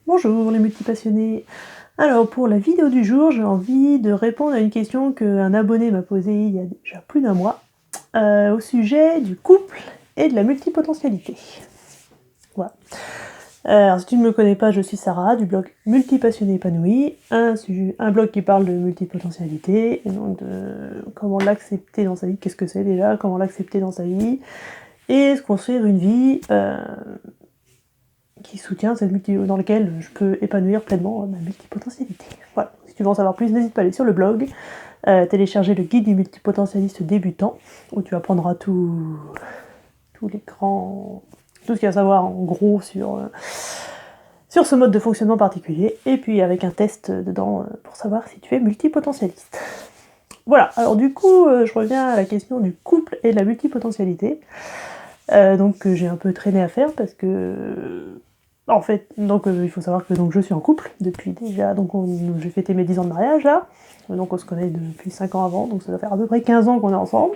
Bonjour les multipassionnés. Alors pour la vidéo du jour, j'ai envie de répondre à une question qu'un abonné m'a posée il y a déjà plus d'un mois, au sujet du couple et de la multipotentialité. Voilà. Alors si tu ne me connais pas, je suis Sarah du blog Multipassionné épanoui, un blog qui parle de multipotentialité, et donc de comment l'accepter dans sa vie, qu'est-ce que c'est déjà, comment l'accepter dans sa vie, et se construire une vie qui soutient cette dans lequel je peux épanouir pleinement ma multipotentialité. Voilà. Si tu veux en savoir plus, n'hésite pas à aller sur le blog, télécharger le guide du multipotentialiste débutant, où tu apprendras tout ce qu'il y a à savoir en gros sur ce mode de fonctionnement particulier, et puis avec un test dedans pour savoir si tu es multipotentialiste. Voilà, alors du coup, je reviens à la question du couple et de la multipotentialité. Donc j'ai un peu traîné à faire parce que en fait, donc il faut savoir que je suis en couple depuis déjà, donc j'ai fêté mes 10 ans de mariage là, donc on se connaît depuis 5 ans avant, donc ça doit faire à peu près 15 ans qu'on est ensemble.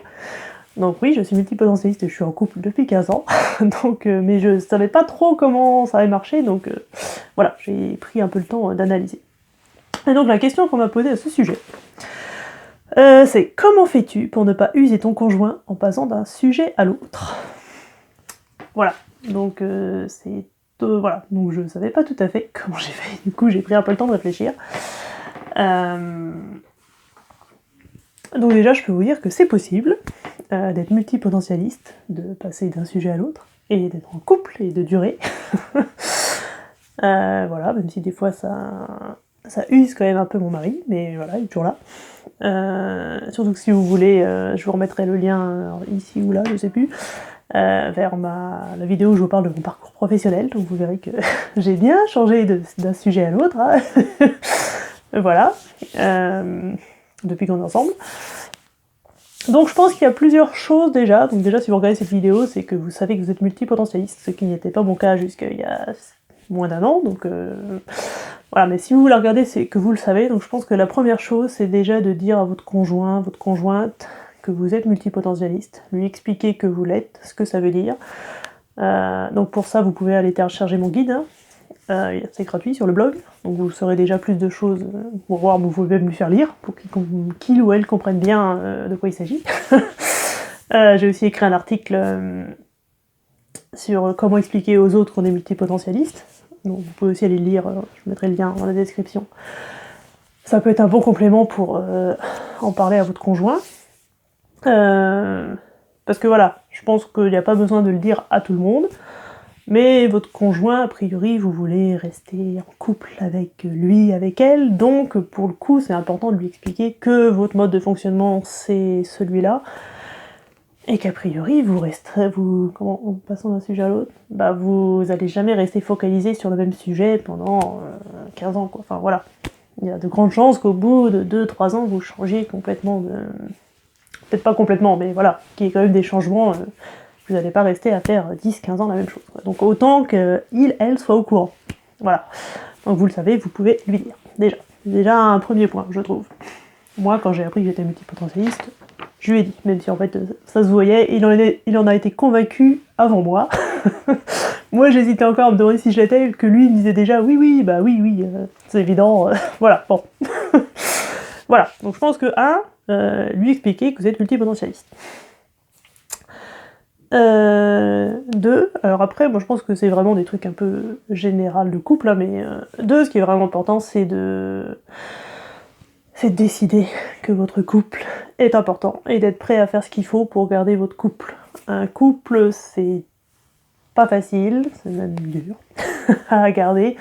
Donc oui, je suis multipotentialiste et je suis en couple depuis 15 ans, donc, mais je savais pas trop comment ça allait marcher, donc voilà, j'ai pris un peu le temps d'analyser. Et donc la question qu'on m'a posée à ce sujet, c'est comment fais-tu pour ne pas user ton conjoint en passant d'un sujet à l'autre ? Voilà, donc voilà, donc je savais pas tout à fait comment j'ai fait, du coup j'ai pris un peu le temps de réfléchir. Donc déjà je peux vous dire que c'est possible d'être multipotentialiste, de passer d'un sujet à l'autre, et d'être en couple et de durer. Voilà, même si des fois ça use quand même un peu mon mari, mais voilà, il est toujours là. Surtout que si vous voulez, je vous remettrai le lien ici ou là, je sais plus, vers la vidéo où je vous parle de mon parcours professionnel, donc vous verrez que j'ai bien changé d'un sujet à l'autre, hein. Voilà, depuis qu'on est ensemble. Donc je pense qu'il y a plusieurs choses déjà. Donc déjà, si vous regardez cette vidéo, c'est que vous savez que vous êtes multipotentialiste, ce qui n'était pas mon cas jusqu'il y a moins d'un an, donc voilà, mais si vous la regardez, c'est que vous le savez. Donc je pense que la première chose, c'est déjà de dire à votre conjoint, votre conjointe, que vous êtes multipotentialiste, lui expliquer que vous l'êtes, ce que ça veut dire. Donc pour ça, vous pouvez aller télécharger mon guide, hein. C'est gratuit sur le blog, donc vous saurez déjà plus de choses pour voir, vous pouvez même lui faire lire, pour qu'il ou elle comprenne bien de quoi il s'agit. J'ai aussi écrit un article sur comment expliquer aux autres qu'on est multipotentialiste, donc vous pouvez aussi aller le lire, je mettrai le lien dans la description. Ça peut être un bon complément pour en parler à votre conjoint. Parce que voilà, je pense qu'il n'y a pas besoin de le dire à tout le monde, mais votre conjoint, a priori, vous voulez rester en couple avec lui, avec elle, donc pour le coup, c'est important de lui expliquer que votre mode de fonctionnement, c'est celui-là, et qu'a priori, en passant d'un sujet à l'autre, bah vous allez jamais rester focalisé sur le même sujet pendant 15 ans, quoi. Enfin voilà, il y a de grandes chances qu'au bout de 2-3 ans, vous changiez complètement de... Peut-être pas complètement, mais voilà, qu'il y ait quand même des changements... Vous n'allez pas rester à faire 10-15 ans la même chose. Donc autant qu'il, elle, soit au courant. Voilà. Donc vous le savez, vous pouvez lui dire. Déjà. C'est déjà un premier point, je trouve. Moi, quand j'ai appris que j'étais multipotentialiste, je lui ai dit, même si en fait ça se voyait, il en a été convaincu avant moi. Moi j'hésitais encore à me demander si je l'étais, que lui il me disait déjà oui, c'est évident, voilà, bon. Voilà, donc je pense que lui expliquer que vous êtes multipotentialiste. 2, alors après, moi je pense que c'est vraiment des trucs un peu général de couple, là, mais 2, ce qui est vraiment important, c'est de décider que votre couple est important, et d'être prêt à faire ce qu'il faut pour garder votre couple. Un couple, c'est pas facile, c'est même dur à garder.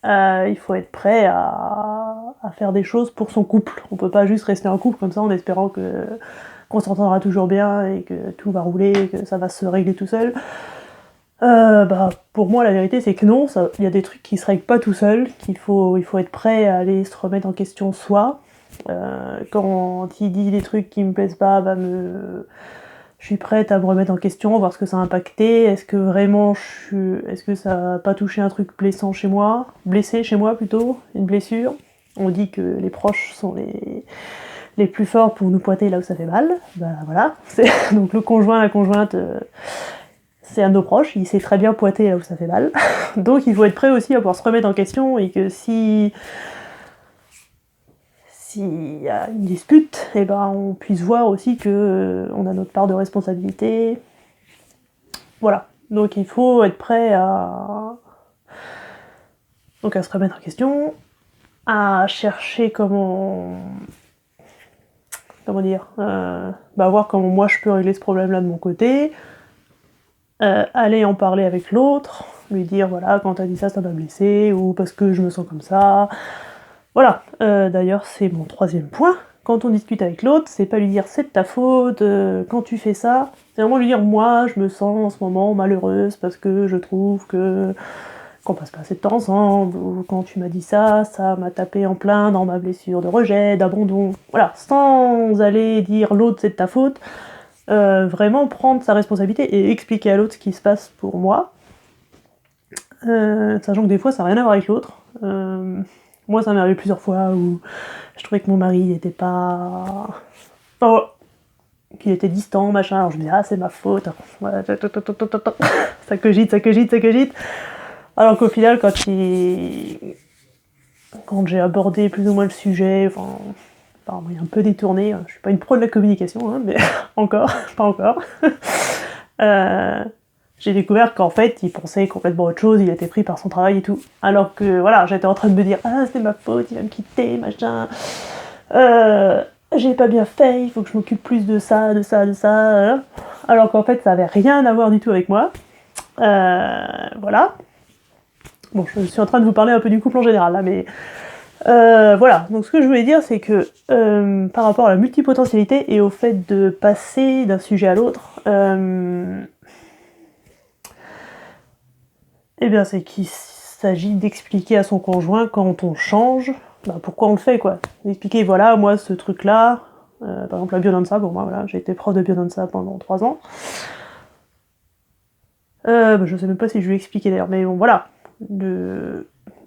Il faut être prêt à faire des choses pour son couple. On peut pas juste rester en couple comme ça en espérant qu'on s'entendra toujours bien et que tout va rouler, et que ça va se régler tout seul. Pour moi, la vérité, c'est que non, il y a des trucs qui se règlent pas tout seul, il faut être prêt à aller se remettre en question soi. Quand il dit des trucs qui me plaisent pas, je suis prête à me remettre en question, voir ce que ça a impacté, est-ce que vraiment est-ce que ça a pas touché un truc blessé chez moi plutôt, une blessure. On dit que les proches sont les plus forts pour nous pointer là où ça fait mal, bah voilà. Donc le conjoint, la conjointe, c'est un de nos proches, il sait très bien pointer là où ça fait mal. Donc il faut être prêt aussi à pouvoir se remettre en question et que s'il y a une dispute, et ben on puisse voir aussi que on a notre part de responsabilité. Voilà. Donc il faut être prêt à se remettre en question, à chercher comment dire, voir comment moi je peux régler ce problème-là de mon côté, aller en parler avec l'autre, lui dire voilà, quand t'as dit ça m'a blessé, ou parce que je me sens comme ça. Voilà, d'ailleurs c'est mon 3e point. Quand on discute avec l'autre, c'est pas lui dire c'est de ta faute, quand tu fais ça, c'est vraiment lui dire moi je me sens en ce moment malheureuse parce que je trouve qu'on passe pas assez de temps ensemble, ou quand tu m'as dit ça m'a tapé en plein dans ma blessure de rejet, d'abandon. Voilà, sans aller dire l'autre c'est de ta faute, vraiment prendre sa responsabilité et expliquer à l'autre ce qui se passe pour moi, sachant que des fois ça n'a rien à voir avec l'autre. Moi ça m'est arrivé plusieurs fois où je trouvais que mon mari était pas... Enfin, qu'il était distant, machin, alors je me disais, ah c'est ma faute, ça cogite. Alors qu'au final, quand j'ai abordé plus ou moins le sujet, enfin, il est un peu détourné, je suis pas une pro de la communication, hein, mais pas encore. J'ai découvert qu'en fait, il pensait complètement autre chose, il était pris par son travail et tout. Alors que, voilà, j'étais en train de me dire, ah, c'est ma faute, il va me quitter, machin. J'ai pas bien fait, il faut que je m'occupe plus de ça. Alors qu'en fait, ça avait rien à voir du tout avec moi. Voilà. Bon, je suis en train de vous parler un peu du couple en général, là, mais... voilà, donc ce que je voulais dire, c'est que par rapport à la multipotentialité et au fait de passer d'un sujet à l'autre, eh bien c'est qu'il s'agit d'expliquer à son conjoint quand on change, pourquoi on le fait, quoi. D'expliquer, voilà, moi ce truc-là, par exemple la biodanza, pour moi, voilà, j'ai été prof de biodanza pendant 3 ans. Je sais même pas si je lui ai expliqué d'ailleurs, mais bon, voilà.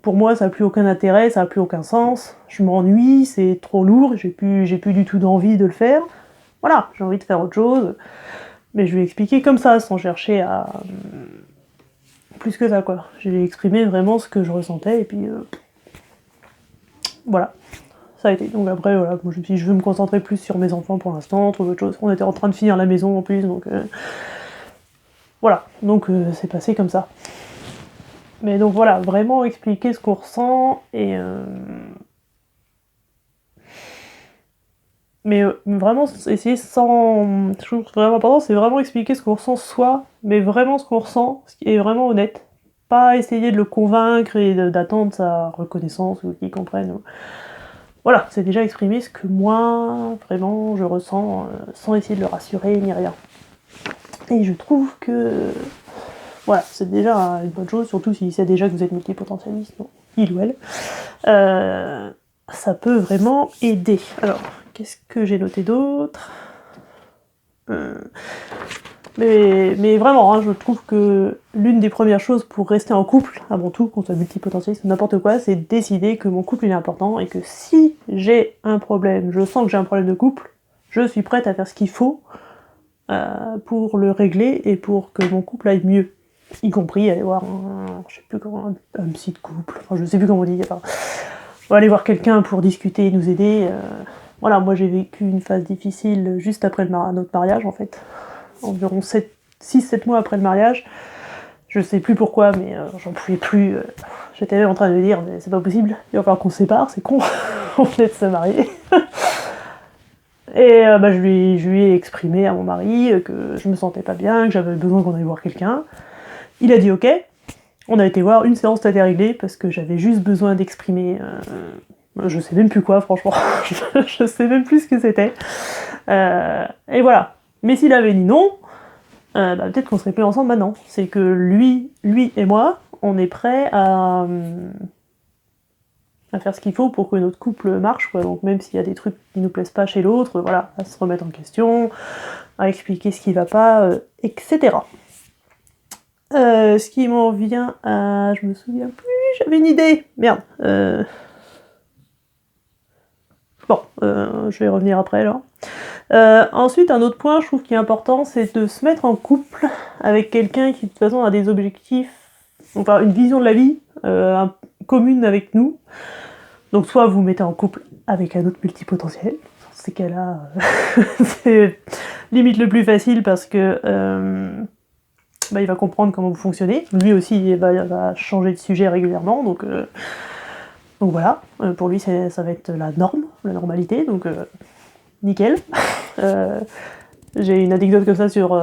Pour moi, ça n'a plus aucun intérêt, ça n'a plus aucun sens, je m'ennuie, c'est trop lourd, j'ai plus du tout d'envie de le faire. Voilà, j'ai envie de faire autre chose. Mais je lui ai expliqué comme ça, sans chercher à... plus que ça, quoi. J'ai exprimé vraiment ce que je ressentais, et puis... voilà. Ça a été. Donc après, voilà, moi je me suis dit, je veux me concentrer plus sur mes enfants pour l'instant, trouver autre chose. On était en train de finir la maison en plus, donc... voilà, donc c'est passé comme ça. Mais donc voilà, vraiment expliquer ce qu'on ressent, et... mais vraiment essayer sans... Je trouve vraiment important, c'est vraiment expliquer ce qu'on ressent soi, mais vraiment ce qu'on ressent, ce qui est vraiment honnête. Pas essayer de le convaincre et d'attendre sa reconnaissance ou qu'il comprenne. Voilà, c'est déjà exprimer ce que moi, vraiment, je ressens, sans essayer de le rassurer ni rien. Et je trouve que... voilà, c'est déjà une bonne chose, surtout s'il sait déjà que vous êtes multipotentialiste, donc il ou elle. Ça peut vraiment aider. Alors, qu'est-ce que j'ai noté d'autre ? Mais vraiment, hein, je trouve que l'une des premières choses pour rester en couple, avant tout, qu'on soit multipotentialiste ou n'importe quoi, c'est décider que mon couple il est important et que si j'ai un problème, je sens que j'ai un problème de couple, je suis prête à faire ce qu'il faut pour le régler et pour que mon couple aille mieux. Y compris aller voir je sais plus comment, un psy de couple, enfin je sais plus comment on dit, enfin, on va aller voir quelqu'un pour discuter et nous aider. Voilà, moi j'ai vécu une phase difficile juste après notre mariage en fait. Environ 6-7 mois après le mariage, je sais plus pourquoi, mais j'en pouvais plus. J'étais même en train de me dire, mais c'est pas possible, il va falloir qu'on se sépare, c'est con, on venait de se marier. Et je lui ai exprimé à mon mari que je me sentais pas bien, que j'avais besoin qu'on aille voir quelqu'un. Il a dit ok, on a été voir, une séance a été réglée, parce que j'avais juste besoin d'exprimer... je sais même plus quoi, franchement, je sais même plus ce que c'était. Et voilà. Mais s'il avait dit non, peut-être qu'on serait plus ensemble maintenant. C'est que lui et moi, on est prêts à faire ce qu'il faut pour que notre couple marche, quoi. Donc même s'il y a des trucs qui nous plaisent pas chez l'autre, voilà, à se remettre en question, à expliquer ce qui va pas, etc. Ce qui m'en vient à... je me souviens plus, j'avais une idée, merde. Bon, je vais revenir après alors. Ensuite, un autre point, je trouve qui est important, c'est de se mettre en couple avec quelqu'un qui de toute façon a des objectifs, enfin une vision de la vie commune avec nous. Donc soit vous mettez en couple avec un autre multipotentiel, dans ces cas-là, c'est limite le plus facile parce que il va comprendre comment vous fonctionnez. Lui aussi, il va changer de sujet régulièrement, donc voilà. Pour lui, ça va être la norme, la normalité, donc nickel. J'ai une anecdote comme ça sur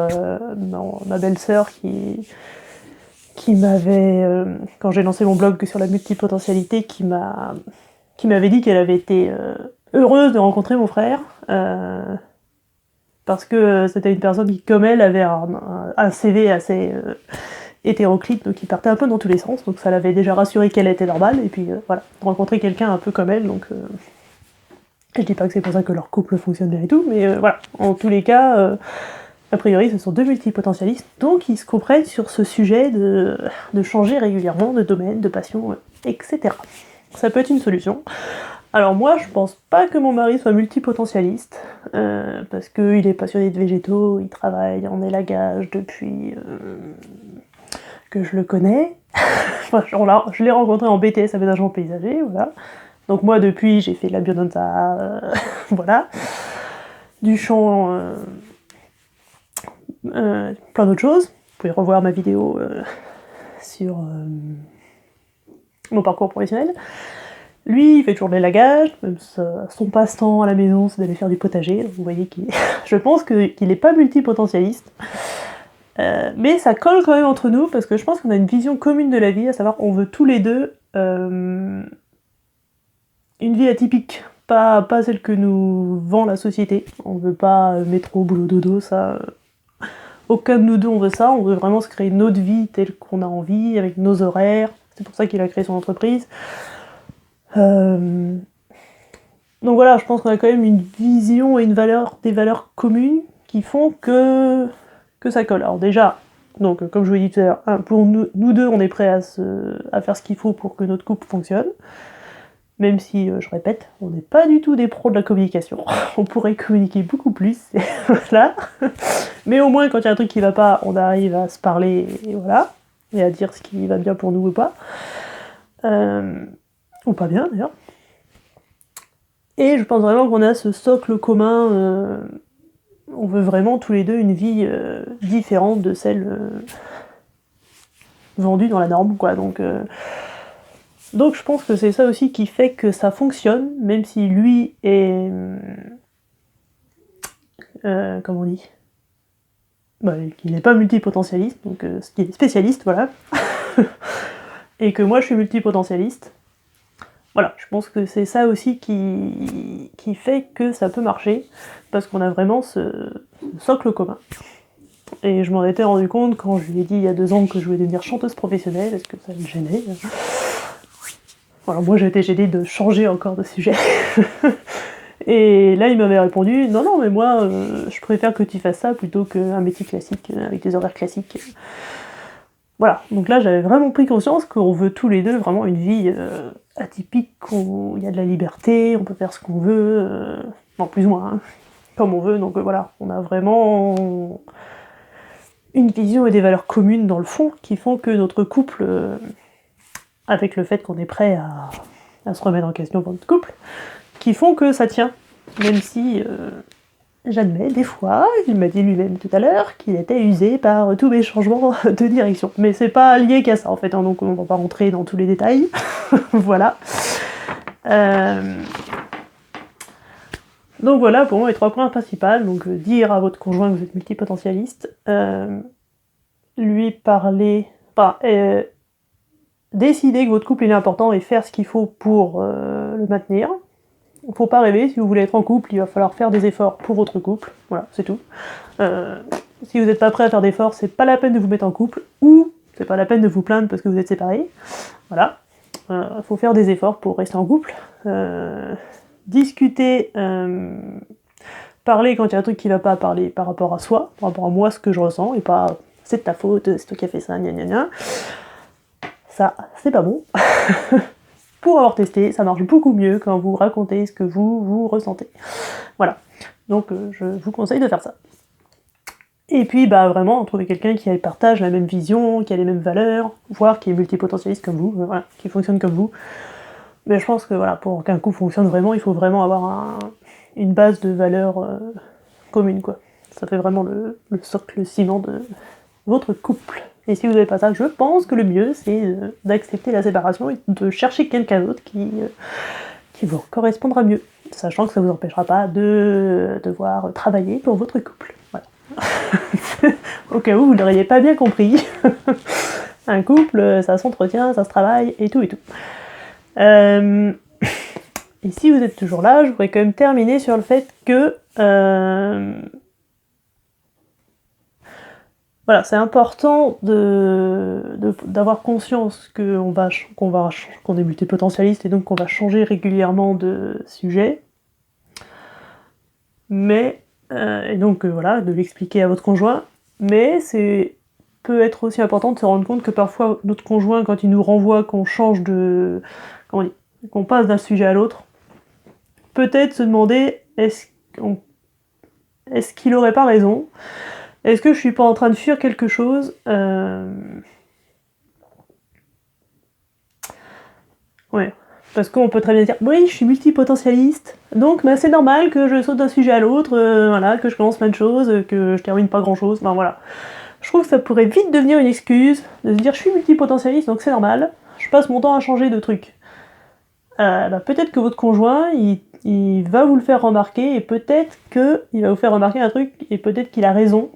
ma belle-sœur qui m'avait, quand j'ai lancé mon blog sur la multipotentialité, qui m'avait dit qu'elle avait été heureuse de rencontrer mon frère, parce que c'était une personne qui, comme elle, avait un CV assez hétéroclite, donc il partait un peu dans tous les sens, donc ça l'avait déjà rassurée qu'elle était normale, et puis voilà, de rencontrer quelqu'un un peu comme elle, donc je dis pas que c'est pour ça que leur couple fonctionne bien et tout, mais voilà, en tous les cas, a priori ce sont deux multipotentialistes, donc ils se comprennent sur ce sujet de changer régulièrement de domaine, de passion, etc. Ça peut être une solution. Alors moi, je pense pas que mon mari soit multipotentialiste, parce qu'il est passionné de végétaux, il travaille en élagage depuis que je le connais. Enfin, je l'ai rencontré en BTS aménagement paysager, voilà. Donc moi, depuis, j'ai fait de la biodynta, voilà. Du champ, plein d'autres choses. Vous pouvez revoir ma vidéo sur mon parcours professionnel. Lui, il fait toujours de l'élagage, même son passe-temps à la maison, c'est d'aller faire du potager. Donc vous voyez je pense qu'il n'est pas multipotentialiste. Mais ça colle quand même entre nous, parce que je pense qu'on a une vision commune de la vie, à savoir on veut tous les deux une vie atypique, pas celle que nous vend la société. On veut pas métro, boulot, dodo, ça... aucun de nous deux on veut ça, on veut vraiment se créer notre vie telle qu'on a envie, avec nos horaires. C'est pour ça qu'il a créé son entreprise. Donc voilà, je pense qu'on a quand même une vision et des valeurs communes qui font que ça colle. Alors déjà, donc comme je vous l'ai dit tout à l'heure, pour nous deux, on est prêts à faire ce qu'il faut pour que notre couple fonctionne. Même si, je répète, on n'est pas du tout des pros de la communication. On pourrait communiquer beaucoup plus, voilà. Mais au moins, quand il y a un truc qui va pas, on arrive à se parler, et voilà. Et à dire ce qui va bien pour nous ou pas. Ou pas bien, d'ailleurs. Et je pense vraiment qu'on a ce socle commun, on veut vraiment tous les deux une vie différente de celle vendue dans la norme, quoi. Donc je pense que c'est ça aussi qui fait que ça fonctionne, même si lui est... comment on dit, qu'il n'est pas multipotentialiste, donc qu'il est spécialiste, voilà. Et que moi je suis multipotentialiste. Voilà, je pense que c'est ça aussi qui fait que ça peut marcher, parce qu'on a vraiment ce socle commun. Et je m'en étais rendu compte quand je lui ai dit il y a 2 ans que je voulais devenir chanteuse professionnelle, est-ce que ça me gênait. Voilà, moi j'ai été gênée de changer encore de sujet. Et là il m'avait répondu, non mais moi je préfère que tu fasses ça plutôt qu'un métier classique, avec des horaires classiques. Voilà, donc là j'avais vraiment pris conscience qu'on veut tous les deux vraiment une vie atypique, où il y a de la liberté, on peut faire ce qu'on veut, non plus ou moins, hein, comme on veut, donc voilà, on a vraiment une vision et des valeurs communes dans le fond qui font que notre couple, avec le fait qu'on est prêt à se remettre en question pour notre couple, qui font que ça tient, même si... j'admets, des fois, il m'a dit lui-même tout à l'heure qu'il était usé par tous mes changements de direction. Mais c'est pas lié qu'à ça en fait, hein, donc on va pas rentrer dans tous les détails. Voilà. Donc voilà pour moi les 3 points principaux. Donc dire à votre conjoint que vous êtes multipotentialiste, lui parler, décider que votre couple est important et faire ce qu'il faut pour le maintenir. Faut pas rêver, si vous voulez être en couple, il va falloir faire des efforts pour votre couple, voilà, c'est tout. Si vous n'êtes pas prêt à faire d'efforts, c'est pas la peine de vous mettre en couple, ou c'est pas la peine de vous plaindre parce que vous êtes séparés, voilà. Faut faire des efforts pour rester en couple, discuter, parler quand il y a un truc qui va pas, parler par rapport à soi, par rapport à moi, ce que je ressens, et pas c'est de ta faute, c'est toi qui as fait ça, gna gna gna. Ça, c'est pas bon. pour avoir testé, ça marche beaucoup mieux quand vous racontez ce que vous ressentez. Voilà, donc je vous conseille de faire ça. Et puis bah vraiment, trouver quelqu'un qui partage la même vision, qui a les mêmes valeurs, voire qui est multipotentialiste comme vous, voilà, qui fonctionne comme vous. Mais je pense que voilà, pour qu'un couple fonctionne vraiment, il faut vraiment avoir une base de valeurs commune, quoi. Ça fait vraiment le socle, le ciment de votre couple. Et si vous n'avez pas ça, je pense que le mieux, c'est d'accepter la séparation et de chercher quelqu'un d'autre qui vous correspondra mieux, sachant que ça ne vous empêchera pas de devoir travailler pour votre couple. Voilà. Au cas où vous l'auriez pas bien compris. Un couple, ça s'entretient, ça se travaille, et tout et tout. Et si vous êtes toujours là, je voudrais quand même terminer sur le fait que voilà, c'est important d'avoir conscience qu'on est multipotentialiste et donc qu'on va changer régulièrement de sujet. Mais et donc voilà, de l'expliquer à votre conjoint. Mais c'est peut être aussi important de se rendre compte que parfois notre conjoint, quand il nous renvoie qu'on change de... comment dire, qu'on passe d'un sujet à l'autre, peut-être se demander est-ce qu'il aurait pas raison? Est-ce que je suis pas en train de fuir quelque chose? Ouais. Parce qu'on peut très bien dire, oui, je suis multipotentialiste, donc bah, c'est normal que je saute d'un sujet à l'autre, voilà, que je commence plein de choses, que je termine pas grand-chose, ben voilà. Je trouve que ça pourrait vite devenir une excuse de se dire je suis multipotentialiste, donc c'est normal, je passe mon temps à changer de truc. Bah, peut-être que votre conjoint, il va vous le faire remarquer, et peut-être qu'il va vous faire remarquer un truc, et peut-être qu'il a raison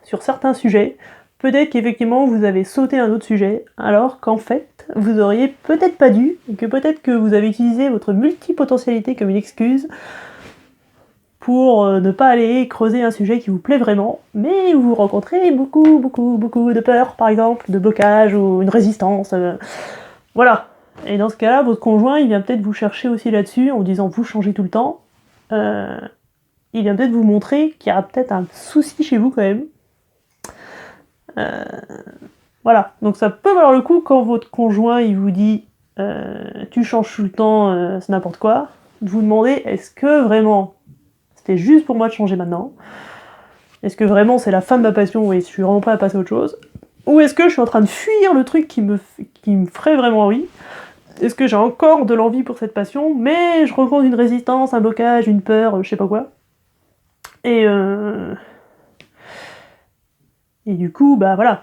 sur certains sujets, peut-être qu'effectivement vous avez sauté un autre sujet, alors qu'en fait, vous auriez peut-être pas dû, et que peut-être que vous avez utilisé votre multipotentialité comme une excuse pour ne pas aller creuser un sujet qui vous plaît vraiment, mais où vous rencontrez beaucoup de peur, par exemple, de blocage ou une résistance. Voilà. Et dans ce cas-là, votre conjoint, il vient peut-être vous chercher aussi là-dessus, en disant vous changez tout le temps. Il vient peut-être vous montrer qu'il y a peut-être un souci chez vous quand même. Voilà, donc ça peut valoir le coup quand votre conjoint il vous dit tu changes tout le temps, c'est n'importe quoi, de vous demander est-ce que vraiment c'était juste pour moi de changer maintenant? Est-ce que vraiment c'est la fin de ma passion et je suis vraiment prêt à passer à autre chose? Ou est-ce que je suis en train de fuir le truc qui me ferait vraiment envie? Est-ce que j'ai encore de l'envie pour cette passion, mais je rencontre une résistance, un blocage, une peur, je sais pas quoi. Et du coup, bah voilà,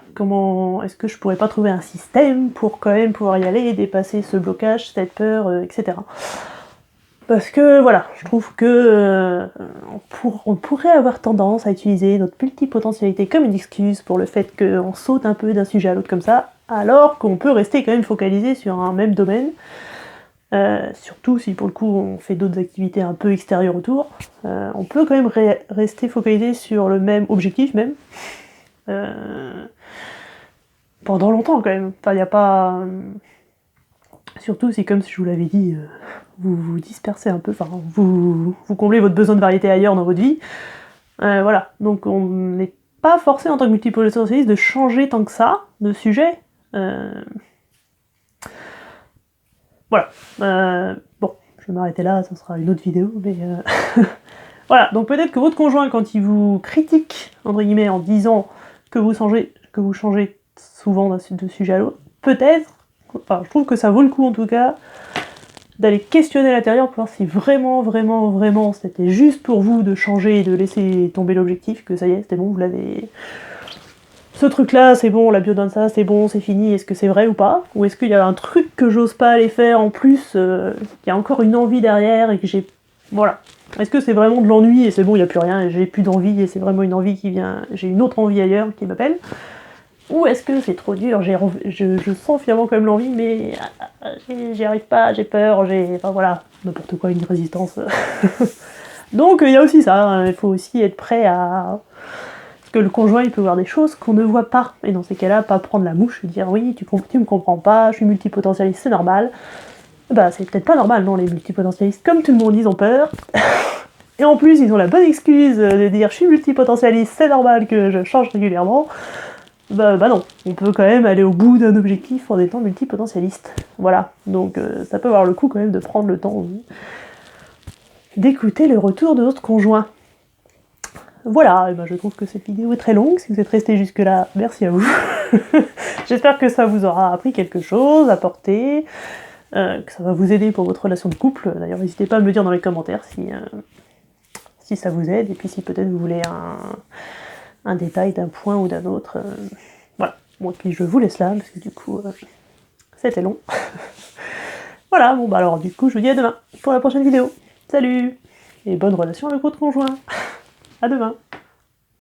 est-ce que je pourrais pas trouver un système pour quand même pouvoir y aller et dépasser ce blocage, cette peur, etc. Parce que voilà, je trouve que on pourrait avoir tendance à utiliser notre multipotentialité comme une excuse pour le fait qu'on saute un peu d'un sujet à l'autre comme ça, alors qu'on peut rester quand même focalisé sur un même domaine, surtout si pour le coup on fait d'autres activités un peu extérieures autour, on peut quand même rester focalisé sur le même objectif même, pendant longtemps quand même. Enfin, il n'y a pas... Surtout si, comme je vous l'avais dit, vous vous dispersez un peu, enfin, vous comblez votre besoin de variété ailleurs dans votre vie. Voilà, donc on n'est pas forcé en tant que multipotentialiste de changer tant que ça de sujet. Voilà. Bon, je vais m'arrêter là, ça sera une autre vidéo, mais... Voilà, donc peut-être que votre conjoint, quand il vous critique, entre guillemets, en disant que vous changez souvent de sujet à l'autre, peut-être, enfin, je trouve que ça vaut le coup en tout cas, d'aller questionner à l'intérieur pour voir si vraiment c'était juste pour vous de changer et de laisser tomber l'objectif, que ça y est, c'était bon, vous l'avez... Ce truc-là, c'est bon, la biodanza, c'est bon, c'est fini, est-ce que c'est vrai ou pas? Ou est-ce qu'il y a un truc que j'ose pas aller faire en plus, qu'il y a encore une envie derrière et que j'ai... Voilà. Est-ce que c'est vraiment de l'ennui et c'est bon, il n'y a plus rien, et j'ai plus d'envie et c'est vraiment une envie qui vient... J'ai une autre envie ailleurs qui m'appelle? Ou est-ce que c'est trop dur, je sens finalement quand même l'envie, mais j'y arrive pas, j'ai peur, enfin voilà, n'importe quoi, une résistance. Donc il y a aussi ça, hein, il faut aussi être prêt à... Parce que le conjoint, il peut voir des choses qu'on ne voit pas, et dans ces cas-là, pas prendre la mouche et dire oui, tu me comprends pas, je suis multipotentialiste, c'est normal. Bah c'est peut-être pas normal, non, les multipotentialistes, comme tout le monde, ils ont peur. Et en plus, ils ont la bonne excuse de dire je suis multipotentialiste, c'est normal que je change régulièrement. Bah non, on peut quand même aller au bout d'un objectif en étant multipotentialiste. Voilà, donc ça peut avoir le coup quand même de prendre le temps d'écouter le retour de notre conjoint. Voilà, et ben je trouve que cette vidéo est très longue, si vous êtes resté jusque là, merci à vous. J'espère que ça vous aura appris quelque chose, apporté, que ça va vous aider pour votre relation de couple. D'ailleurs, n'hésitez pas à me le dire dans les commentaires si ça vous aide, et puis si peut-être vous voulez un détail d'un point ou d'un autre. Voilà, bon, et puis je vous laisse là, parce que du coup, c'était long. Voilà, bon bah alors du coup, je vous dis à demain pour la prochaine vidéo. Salut! Et bonne relation avec votre conjoint. À demain.